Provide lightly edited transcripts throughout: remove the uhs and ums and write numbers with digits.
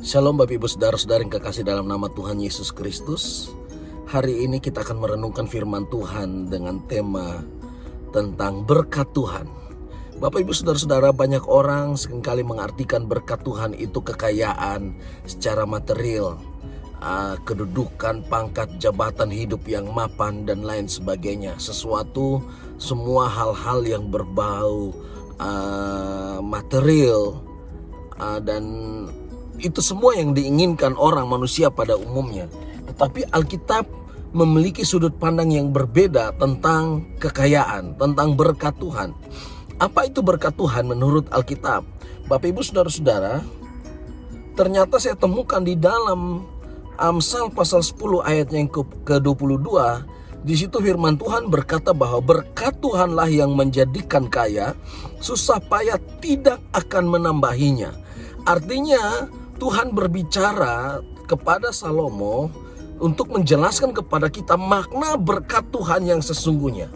Shalom Bapak Ibu Saudara-saudara yang kekasih dalam nama Tuhan Yesus Kristus. Hari ini kita akan merenungkan firman Tuhan dengan tema tentang berkat Tuhan. Bapak Ibu Saudara-saudara, banyak orang seringkali mengartikan berkat Tuhan itu kekayaan secara material, kedudukan, pangkat, jabatan hidup yang mapan dan lain sebagainya. Semua hal-hal yang berbau material dan itu semua yang diinginkan orang manusia pada umumnya. Tetapi Alkitab memiliki sudut pandang yang berbeda tentang kekayaan, tentang berkat Tuhan. Apa itu berkat Tuhan menurut Alkitab? Bapak Ibu Saudara-saudara, ternyata saya temukan di dalam Amsal pasal 10 ayat yang ke-22. Di situ firman Tuhan berkata bahwa berkat Tuhanlah yang menjadikan kaya, susah payah tidak akan menambahinya. Artinya Tuhan berbicara kepada Salomo untuk menjelaskan kepada kita makna berkat Tuhan yang sesungguhnya.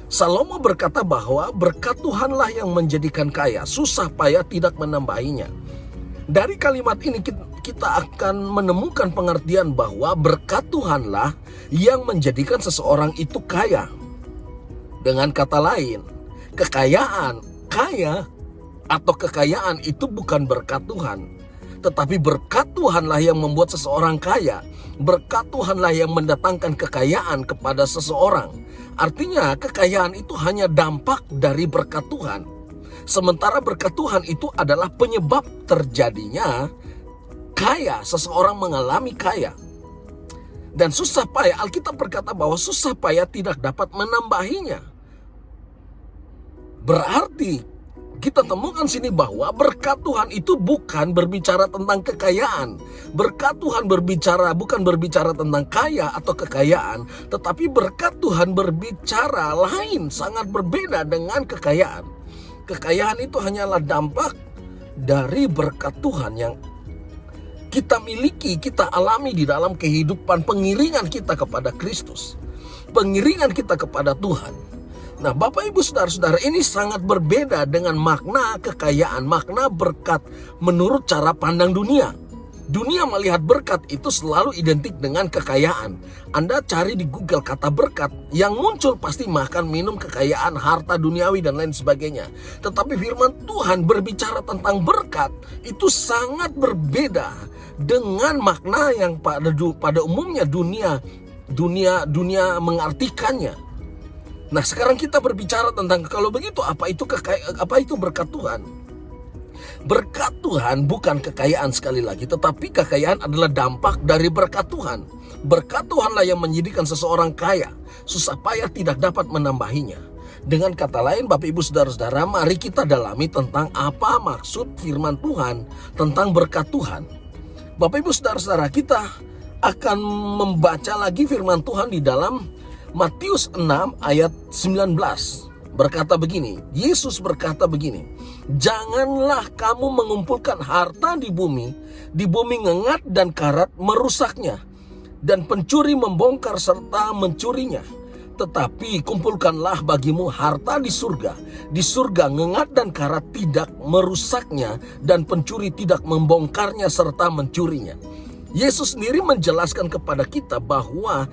Salomo berkata bahwa berkat Tuhanlah yang menjadikan kaya, susah payah tidak menambahinya. Dari kalimat ini kita akan menemukan pengertian bahwa berkat Tuhanlah yang menjadikan seseorang itu kaya. Dengan kata lain, kaya atau kekayaan itu bukan berkat Tuhan, tetapi berkat Tuhanlah yang membuat seseorang kaya. Berkat Tuhanlah yang mendatangkan kekayaan kepada seseorang. Artinya kekayaan itu hanya dampak dari berkat Tuhan. Sementara berkat Tuhan itu adalah penyebab terjadinya kaya, seseorang mengalami kaya. Dan susah payah, Alkitab berkata bahwa susah payah tidak dapat menambahinya. Berarti kita temukan sini bahwa berkat Tuhan itu bukan berbicara tentang kekayaan. Berkat Tuhan bukan berbicara tentang kaya atau kekayaan, tetapi berkat Tuhan berbicara lain, sangat berbeda dengan kekayaan. Kekayaan itu hanyalah dampak dari berkat Tuhan yang kita miliki, kita alami di dalam kehidupan pengiringan kita kepada Kristus, pengiringan kita kepada Tuhan. Nah, Bapak Ibu Saudara-saudara, ini sangat berbeda dengan makna kekayaan, makna berkat menurut cara pandang dunia. Dunia melihat berkat itu selalu identik dengan kekayaan. Anda cari di Google kata berkat, yang muncul pasti makan, minum, kekayaan, harta duniawi dan lain sebagainya. Tetapi firman Tuhan berbicara tentang berkat itu sangat berbeda dengan makna yang pada umumnya dunia mengartikannya. Nah, sekarang kita berbicara tentang kalau begitu apa itu berkat Tuhan? Berkat Tuhan bukan kekayaan sekali lagi, tetapi kekayaan adalah dampak dari berkat Tuhan. Berkat Tuhanlah yang menjadikan seseorang kaya, susah payah tidak dapat menambahinya. Dengan kata lain, Bapak Ibu Saudara-saudara, mari kita dalami tentang apa maksud firman Tuhan tentang berkat Tuhan. Bapak Ibu Saudara-saudara, kita akan membaca lagi firman Tuhan di dalam Matius 6 ayat 19 berkata begini. Yesus berkata begini, janganlah kamu mengumpulkan harta di bumi ngengat dan karat merusaknya, dan pencuri membongkar serta mencurinya. Tetapi kumpulkanlah bagimu harta di surga. Di surga ngengat dan karat tidak merusaknya, dan pencuri tidak membongkarnya serta mencurinya. Yesus sendiri menjelaskan kepada kita bahwa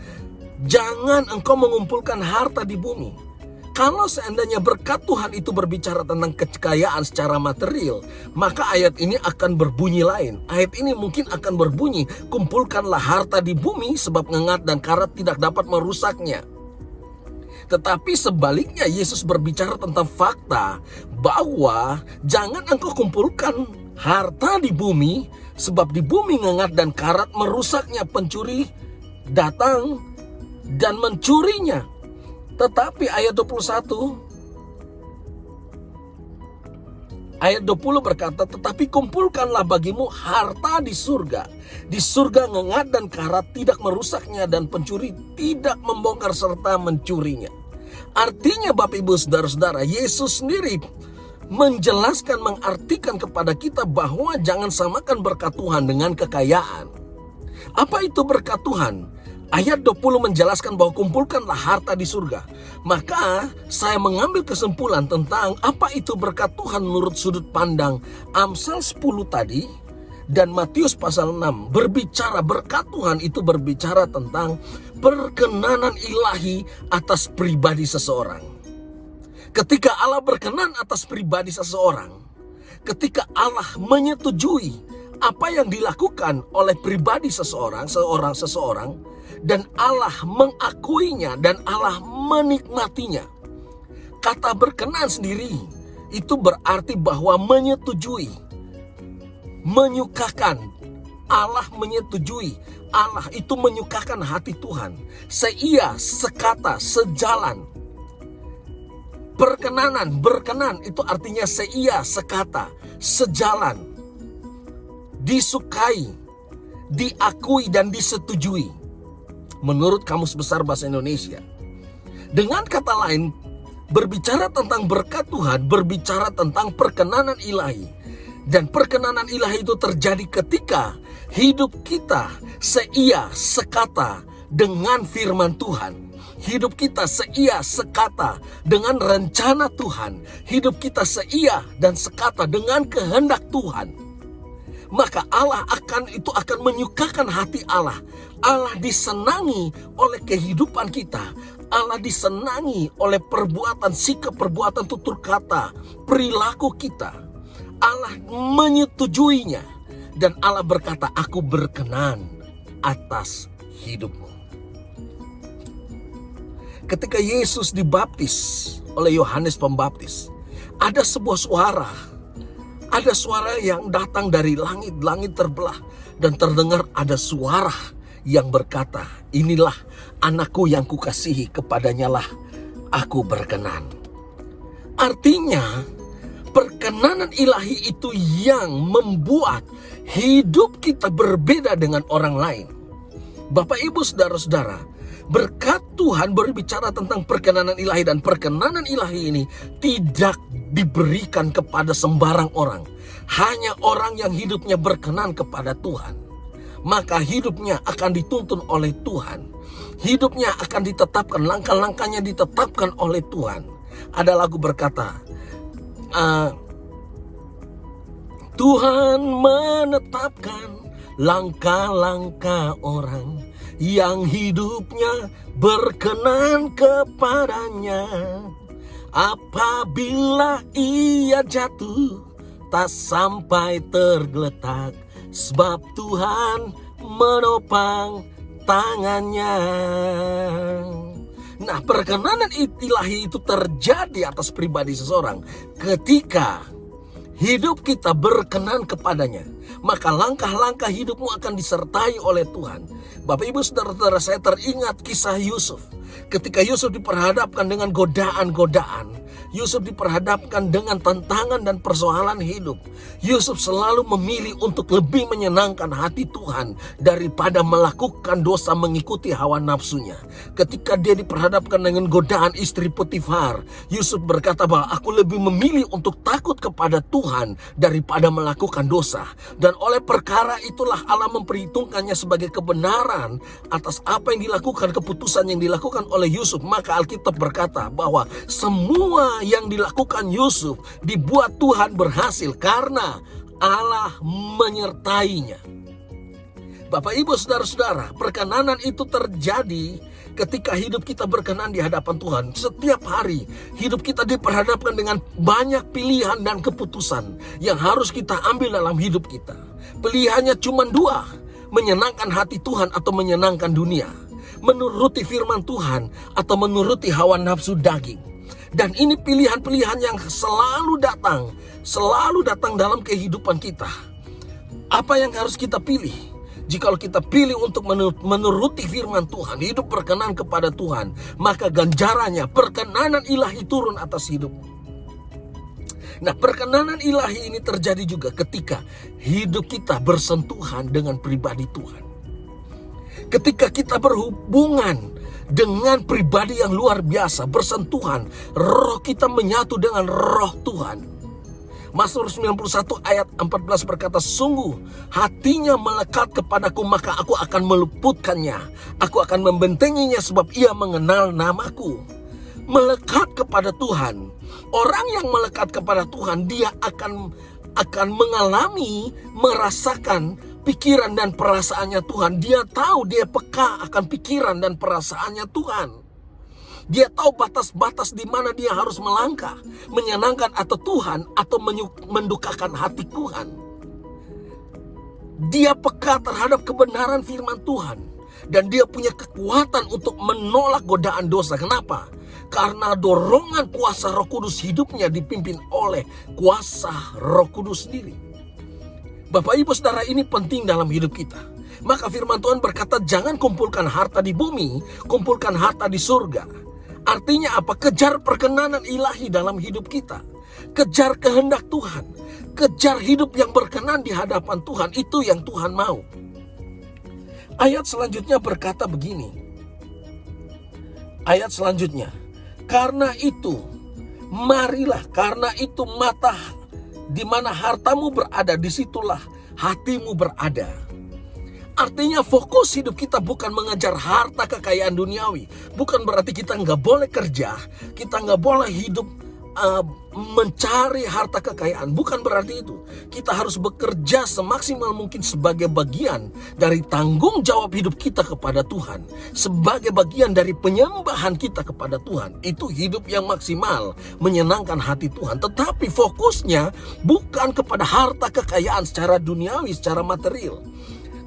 jangan engkau mengumpulkan harta di bumi. Kalau seandainya berkat Tuhan itu berbicara tentang kekayaan secara material, maka ayat ini akan berbunyi lain. Ayat ini mungkin akan berbunyi, kumpulkanlah harta di bumi sebab ngengat dan karat tidak dapat merusaknya. Tetapi sebaliknya Yesus berbicara tentang fakta bahwa jangan engkau kumpulkan harta di bumi sebab di bumi ngengat dan karat merusaknya, pencuri datang dan mencurinya. Tetapi ayat 20 berkata, tetapi kumpulkanlah bagimu harta di surga. Di surga ngengat dan karat tidak merusaknya, dan pencuri tidak membongkar serta mencurinya. Artinya Bapak Ibu Saudara-saudara, Yesus sendiri menjelaskan, mengartikan kepada kita bahwa jangan samakan berkat Tuhan dengan kekayaan. Apa itu berkat Tuhan? Ayat 20 menjelaskan bahwa kumpulkanlah harta di surga. Maka saya mengambil kesimpulan tentang apa itu berkat Tuhan menurut sudut pandang Amsal 10 tadi. Dan Matius pasal 6 berbicara berkat Tuhan itu berbicara tentang perkenanan ilahi atas pribadi seseorang. Ketika Allah berkenan atas pribadi seseorang, ketika Allah menyetujui apa yang dilakukan oleh pribadi seseorang, dan Allah mengakuinya dan Allah menikmatinya. Kata berkenan sendiri itu berarti bahwa menyetujui, menyukakan. Allah menyetujui, Allah itu menyukakan hati Tuhan. Seia, sekata, sejalan. Berkenan itu artinya seia, sekata, sejalan. Disukai, diakui dan disetujui. Menurut Kamus Besar Bahasa Indonesia. Dengan kata lain, berbicara tentang berkat Tuhan, berbicara tentang perkenanan ilahi. Dan perkenanan ilahi itu terjadi ketika hidup kita seia, sekata dengan firman Tuhan. Hidup kita seia, sekata dengan rencana Tuhan. Hidup kita seia dan sekata dengan kehendak Tuhan. Maka Allah akan menyukakan hati Allah. Allah disenangi oleh kehidupan kita. Allah disenangi oleh perbuatan, sikap, perbuatan, tutur kata, perilaku kita. Allah menyetujuinya. Dan Allah berkata, aku berkenan atas hidupmu. Ketika Yesus dibaptis oleh Yohanes Pembaptis, ada sebuah suara. Ada suara yang datang dari langit, langit terbelah. Dan terdengar ada suara yang berkata, inilah anakku yang kukasihi, kepadanya lah aku berkenan. Artinya, perkenanan ilahi itu yang membuat hidup kita berbeda dengan orang lain. Bapak, Ibu, saudara-saudara, berkat Tuhan berbicara tentang perkenanan ilahi, dan perkenanan ilahi ini tidak diberikan kepada sembarang orang. Hanya orang yang hidupnya berkenan kepada Tuhan, maka hidupnya akan dituntun oleh Tuhan. Hidupnya akan ditetapkan, langkah-langkahnya ditetapkan oleh Tuhan. Ada lagu berkata, Tuhan menetapkan langkah-langkah orang yang hidupnya berkenan kepadanya. Apabila ia jatuh, tak sampai tergeletak, sebab Tuhan menopang tangannya. Nah, perkenanan ilahi itu terjadi atas pribadi seseorang ketika hidup kita berkenan kepadanya. Maka langkah-langkah hidupmu akan disertai oleh Tuhan. Bapak, Ibu, saudara-saudara, saya teringat kisah Yusuf. Ketika Yusuf diperhadapkan dengan godaan-godaan, Yusuf diperhadapkan dengan tantangan dan persoalan hidup, Yusuf selalu memilih untuk lebih menyenangkan hati Tuhan daripada melakukan dosa mengikuti hawa nafsunya. Ketika dia diperhadapkan dengan godaan istri Potifar, Yusuf berkata bahwa aku lebih memilih untuk takut kepada Tuhan daripada melakukan dosa. Dan oleh perkara itulah Allah memperhitungkannya sebagai kebenaran atas apa yang dilakukan, keputusan yang dilakukan oleh Yusuf. Maka Alkitab berkata bahwa semua yang dilakukan Yusuf dibuat Tuhan berhasil karena Allah menyertainya. Bapak, Ibu, saudara-saudara, perkenanan itu terjadi ketika hidup kita berkenan di hadapan Tuhan. Setiap hari hidup kita diperhadapkan dengan banyak pilihan dan keputusan yang harus kita ambil dalam hidup kita. Pilihannya cuma dua, menyenangkan hati Tuhan atau menyenangkan dunia, menuruti firman Tuhan atau menuruti hawa nafsu daging. Dan ini pilihan-pilihan yang selalu datang dalam kehidupan kita. Apa yang harus kita pilih? Jikalau kita pilih untuk menuruti firman Tuhan, hidup berkenan kepada Tuhan, maka ganjarannya perkenanan ilahi turun atas hidupmu. Nah, perkenanan ilahi ini terjadi juga ketika hidup kita bersentuhan dengan pribadi Tuhan. Ketika kita berhubungan dengan pribadi yang luar biasa, bersentuhan, roh kita menyatu dengan roh Tuhan. Mazmur 91 ayat 14 berkata, sungguh hatinya melekat kepadaku, maka aku akan meluputkannya. Aku akan membentenginya sebab ia mengenal namaku. Melekat kepada Tuhan. Orang yang melekat kepada Tuhan, dia akan akan merasakan pikiran dan perasaannya Tuhan. Dia tahu, dia peka akan pikiran dan perasaannya Tuhan. Dia tahu batas-batas di mana dia harus melangkah, menyenangkan atau Tuhan atau mendukakan hati Tuhan. Dia peka terhadap kebenaran firman Tuhan. Dan dia punya kekuatan untuk menolak godaan dosa. Kenapa? Karena dorongan kuasa Roh Kudus hidupnya dipimpin oleh kuasa Roh Kudus sendiri. Bapak Ibu Saudara, ini penting dalam hidup kita. Maka firman Tuhan berkata, jangan kumpulkan harta di bumi, kumpulkan harta di surga. Artinya apa? Kejar perkenanan ilahi dalam hidup kita. Kejar kehendak Tuhan. Kejar hidup yang berkenan di hadapan Tuhan. Itu yang Tuhan mau. Ayat selanjutnya berkata begini. Ayat selanjutnya. Karena itu, marilah, karena itu mata di mana hartamu berada, disitulah hatimu berada. Artinya fokus hidup kita bukan mengejar harta kekayaan duniawi. Bukan berarti kita nggak boleh kerja, kita nggak boleh hidup mencari harta kekayaan. Bukan berarti itu. Kita harus bekerja semaksimal mungkin sebagai bagian dari tanggung jawab hidup kita kepada Tuhan. Sebagai bagian dari penyembahan kita kepada Tuhan. Itu hidup yang maksimal, menyenangkan hati Tuhan. Tetapi fokusnya bukan kepada harta kekayaan secara duniawi, secara material.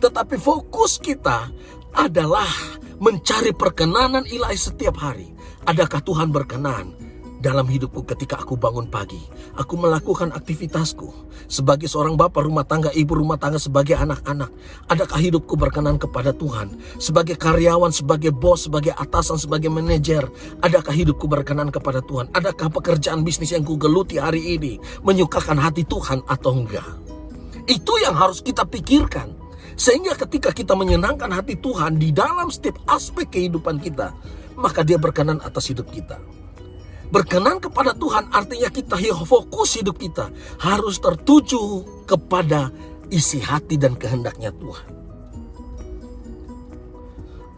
Tetapi fokus kita adalah mencari perkenanan ilahi setiap hari. Adakah Tuhan berkenan dalam hidupku ketika aku bangun pagi? Aku melakukan aktivitasku sebagai seorang bapak rumah tangga, ibu rumah tangga, sebagai anak-anak. Adakah hidupku berkenan kepada Tuhan? Sebagai karyawan, sebagai bos, sebagai atasan, sebagai manajer, adakah hidupku berkenan kepada Tuhan? Adakah pekerjaan bisnis yang kugeluti hari ini menyukakan hati Tuhan atau enggak? Itu yang harus kita pikirkan. Sehingga ketika kita menyenangkan hati Tuhan di dalam setiap aspek kehidupan kita, maka Dia berkenan atas hidup kita. Berkenan kepada Tuhan artinya kita fokus hidup kita harus tertuju kepada isi hati dan kehendaknya Tuhan.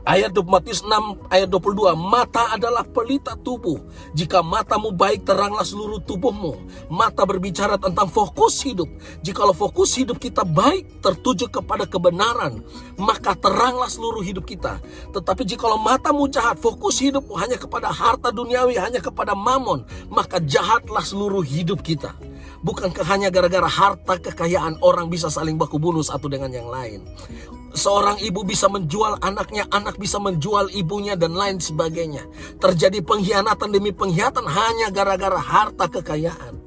Ayat Matius 6 ayat 22, mata adalah pelita tubuh. Jika matamu baik, teranglah seluruh tubuhmu. Mata berbicara tentang fokus hidup. Jikalau fokus hidup kita baik, tertuju kepada kebenaran, maka teranglah seluruh hidup kita. Tetapi jikalau matamu jahat, fokus hidupmu hanya kepada harta duniawi, hanya kepada mamon, maka jahatlah seluruh hidup kita. Bukankah hanya gara-gara harta kekayaan orang bisa saling baku bunuh satu dengan yang lain? Seorang ibu bisa menjual anaknya, anak bisa menjual ibunya, dan lain sebagainya. Terjadi pengkhianatan demi pengkhianatan hanya gara-gara harta kekayaan.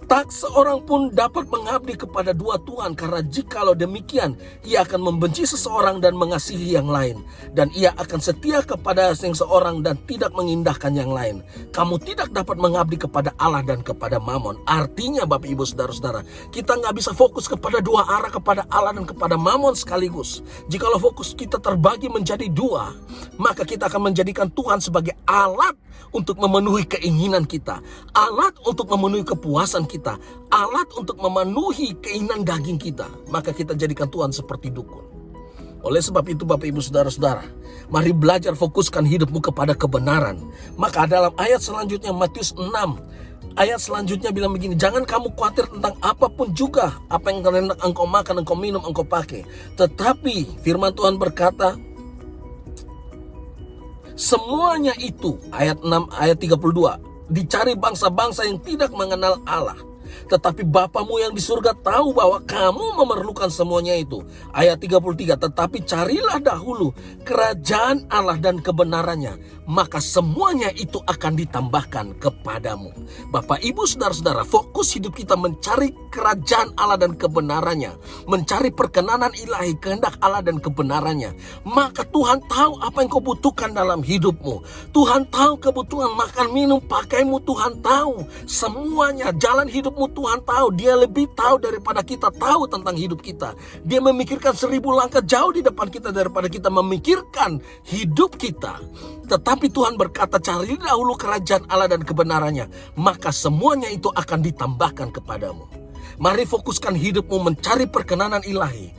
Tak seorang pun dapat mengabdi kepada dua Tuhan, karena jikalau demikian, ia akan membenci seseorang dan mengasihi yang lain. Dan ia akan setia kepada yang seorang dan tidak mengindahkan yang lain. Kamu tidak dapat mengabdi kepada Allah dan kepada Mamon. Artinya Bapak Ibu Saudara-saudara, kita nggak bisa fokus kepada dua arah, kepada Allah dan kepada Mamon sekaligus. Jikalau fokus kita terbagi menjadi dua, maka kita akan menjadikan Tuhan sebagai alat untuk memenuhi keinginan kita, alat untuk memenuhi kepuasan kita, alat untuk memenuhi keinginan daging kita. Maka kita jadikan Tuhan seperti dukun. Oleh sebab itu Bapak Ibu Saudara-saudara, mari belajar fokuskan hidupmu kepada kebenaran. Maka dalam ayat selanjutnya, Matius 6 ayat selanjutnya bilang begini, jangan kamu khawatir tentang apapun juga, apa yang engkau makan, engkau minum, engkau pakai. Tetapi firman Tuhan berkata, semuanya itu, ayat 6 ayat 32, dicari bangsa-bangsa yang tidak mengenal Allah. Tetapi Bapamu yang di surga tahu bahwa kamu memerlukan semuanya itu. Ayat 33, tetapi carilah dahulu kerajaan Allah dan kebenarannya, maka semuanya itu akan ditambahkan kepadamu. Bapak Ibu Saudara-saudara, fokus hidup kita mencari kerajaan Allah dan kebenarannya, mencari perkenanan ilahi, kehendak Allah dan kebenarannya. Maka Tuhan tahu apa yang kau butuhkan dalam hidupmu. Tuhan tahu kebutuhan makan, minum, pakaimu. Tuhan tahu semuanya. Jalan hidupmu Tuhan tahu. Dia lebih tahu daripada kita tahu tentang hidup kita. Dia memikirkan 1000 langkah jauh di depan kita daripada kita memikirkan hidup kita. Tetapi Tuhan berkata, cari dahulu kerajaan Allah dan kebenarannya, maka semuanya itu akan ditambahkan kepadamu. Mari fokuskan hidupmu mencari perkenanan ilahi,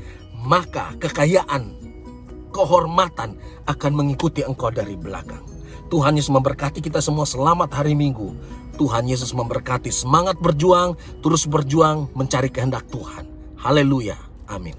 maka kekayaan, kehormatan akan mengikuti engkau dari belakang. Tuhan Yesus memberkati kita semua. Selamat hari Minggu. Tuhan Yesus memberkati. Semangat berjuang, terus berjuang mencari kehendak Tuhan. Haleluya. Amin.